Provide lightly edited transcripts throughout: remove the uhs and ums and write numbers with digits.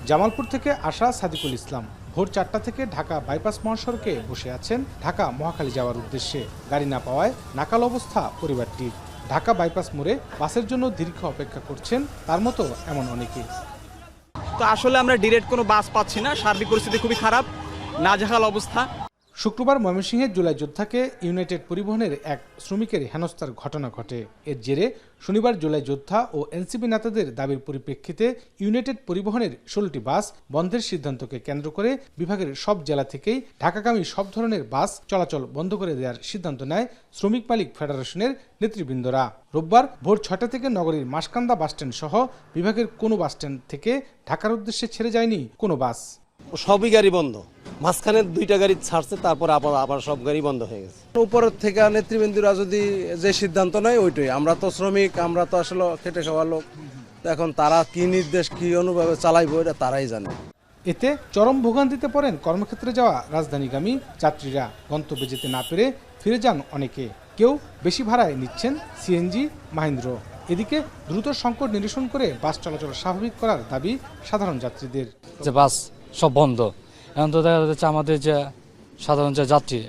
জামালপুর থেকে আসা সাদিকুল ইসলাম ভোর 4টা থেকে ঢাকা বাইপাস মহাসড়কে বসে আছেন ঢাকা মহাখালী যাওয়ার উদ্দেশ্যে। গাড়ি না পাওয়ায় নাকাল অবস্থা পরিবারটির। ঢাকা বাইপাস মোড়ে বাসের জন্য দীর্ঘ অপেক্ষা করছেন তার মতো এমন অনেকে। তো আসলে আমরা ডিরেক্ট কোনো বাস পাচ্ছি না, সার্বিক পরিস্থিতি খুবই খারাপ, নাজেহাল অবস্থা। শুক্রবার ময়মনসিংহের জুলাই যোদ্ধাকে ইউনাইটেড পরিবহনের এক শ্রমিকের হেনস্থার ঘটনা ঘটে। এর জেরে শনিবার জুলাই যোদ্ধা ও এনসিপি নেতাদের দাবির পরিপ্রেক্ষিতে ইউনাইটেড পরিবহনের 16টি বাস বন্ধের সিদ্ধান্তকে কেন্দ্র করে বিভাগের সব জেলা থেকেই ঢাকাগামী সব ধরনের বাস চলাচল বন্ধ করে দেওয়ার সিদ্ধান্ত নেয় শ্রমিক মালিক ফেডারেশনের নেতৃবৃন্দরা। রোববার ভোর 6টা থেকে নগরীর মাসকান্দা বাসস্ট্যান্ড সহ বিভাগের কোনো বাসস্ট্যান্ড থেকে ঢাকার উদ্দেশ্যে ছেড়ে যায়নি কোনো বাস। সবই গাড়ি বন্ধ, মাঝখানে 2টা গাড়ি ছাড়ছে, তারপর আবার সব গাড়ি বন্ধ হয়ে গেছে। উপরের থেকে নেতৃবৃন্দরা যদি যে সিদ্ধান্ত নেয় ওইটাই। আমরা তো শ্রমিক, আমরা তো আসলে খেটে খাওয়া লোক, এখন তারা কি নির্দেশ কি অনুভাবে চালাইবো এটা তারাই জানে। এতে চরম ভোগান্তিতে পড়েন কর্মক্ষেত্রে যাওয়া রাজধানীগামী যাত্রীরা। গন্তব্যে যেতে না পেরে ফিরে যান অনেকে, কেউ বেশি ভাড়ায় নিচ্ছেন সিএনজি, মাহিন্দ্র। এদিকে দ্রুত সংকট নিরসন করে বাস চলাচল স্বাভাবিক করার দাবি সাধারণ যাত্রীদের। যে বাস সব বন্ধ, এখন তো দেখা যাচ্ছে আমাদের যে সাধারণ যে যাত্রী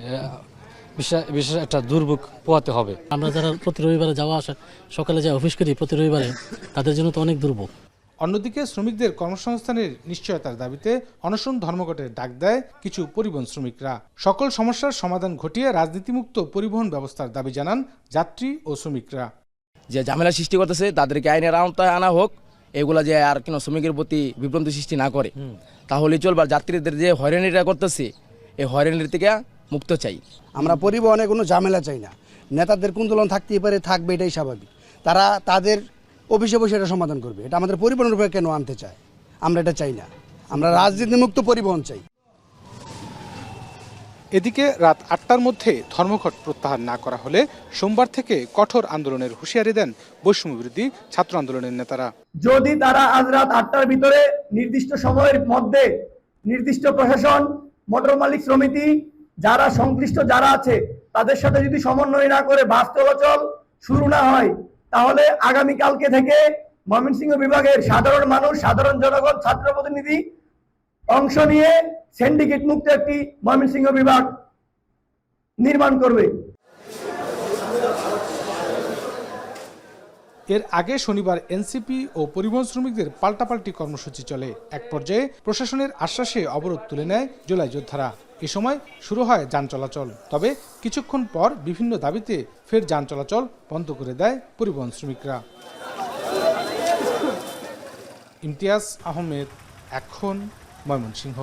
বিশেষ একটা দুর্ভোগ পোহাতে হবে। আমরা যারা প্রতি রবিবারে যাওয়া আসা সকালে যাই অফিস করি প্রতি রবিবারে, তাদের জন্য তো অনেক দুর্ভোগ। অন্যদিকে শ্রমিকদের কর্মসংস্থানের নিশ্চয়তার দাবিতে অনশন ধর্মঘটের ডাক দেয় কিছু পরিবহন শ্রমিকরা। সকল সমস্যার সমাধান ঘটিয়ে রাজনীতিমুক্ত পরিবহন ব্যবস্থার দাবি জানান যাত্রী ও শ্রমিকরা। যে ঝামেলা সৃষ্টি করতেছে তাদেরকে আইনের আওতায় আনা হোক, এগুলা যে আর কোনো শ্রমিকের প্রতি বিভ্রান্তি সৃষ্টি না করে তাহলে চলবে। যাত্রীদের যে হয়রানিটা করতেছে এই হয়রানির থেকে মুক্ত চাই আমরা। পরিবহনে কোনো ঝামেলা চাই না, নেতাদের কুন্দোলন থাকতেই পারে, থাকবে, এটাই স্বাভাবিক। তারা তাদের অফিসে বসে এটা সমাধান করবে। এটা আমাদের পরিবহনের উপরে কেন আনতে চায়? আমরা এটা চাই না, আমরা রাজনীতিমুক্ত পরিবহন চাই। এদিকে রাত 8টার মধ্যে ধর্মঘট প্রত্যাহার না করা হলে সোমবার থেকে কঠোর আন্দোলনের হুঁশিয়ারি দেন বৈষম্য বিরোধী ছাত্র আন্দোলনের নেতারা। যদি তারা আজ রাত 8টার ভিতরে নির্দিষ্ট সময়ের মধ্যে নির্দিষ্ট প্রশাসন, মোটর মালিক সমিতি, যারা সংশ্লিষ্ট যারা আছে তাদের সাথে যদি সমন্বয় না করে বাস চলাচল শুরু না হয়, তাহলে আগামীকালকে থেকে ময়মনসিংহ বিভাগের সাধারণ মানুষ, সাধারণ জনগণ, ছাত্র প্রতিনিধি অংশ নিয়ে সিন্ডিকেট মুক্ত একটি ময়মনসিংহ বিভাগ নির্মাণ করবে। এর আগে শনিবার এনসিপি ও পরিবহন শ্রমিকদের পাল্টাপাল্টি কর্মসূচি চলে। এক পর্যায়ে প্রশাসনের আশ্বাসে অবরোধ তুলে নেয় জুলাই যোদ্ধারা। এ সময় শুরু হয় যান চলাচল, তবে কিছুক্ষণ পর বিভিন্ন দাবিতে ফের যান চলাচল বন্ধ করে দেয় পরিবহন শ্রমিকরা। ইমতিয়াজ আহমেদ, এখন, ময়মনসিংহ।